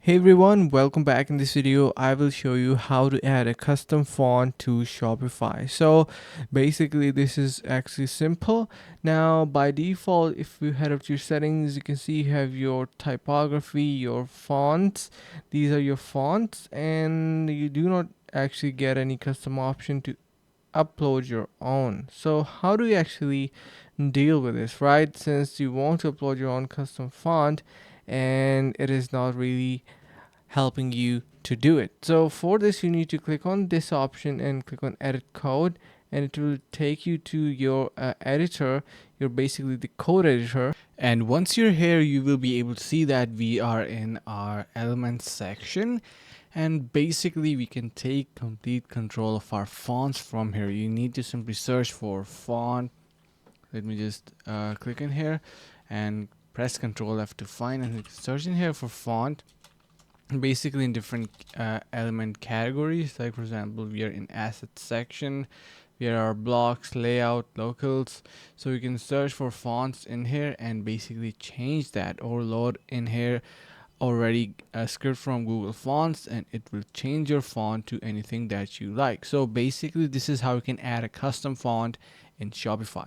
Hey everyone, welcome back. In this video I will show you how to add a custom font to Shopify. So basically this is actually simple. Now by default, if you head up to your settings, you can see you have your typography, your fonts. These are your fonts, and you do not actually get any custom option to upload your own. So how do you actually deal with this, right? Since you want to upload your own custom font and it is not really helping you to do it. So for this, you need to click on this option and click on edit code, and it will take you to your editor. You're basically the code editor. And once you're here, you will be able to see that we are in our elements section. And basically we can take complete control of our fonts from here. You need to simply search for font. Let me just click in here and press Ctrl F to find, and search in here for font, basically in different element categories. Like for example, we are in asset section, we are blocks, layout, locals. So you can search for fonts in here and basically change that, or load in here already a script from Google Fonts, and it will change your font to anything that you like. So basically this is how you can add a custom font in Shopify.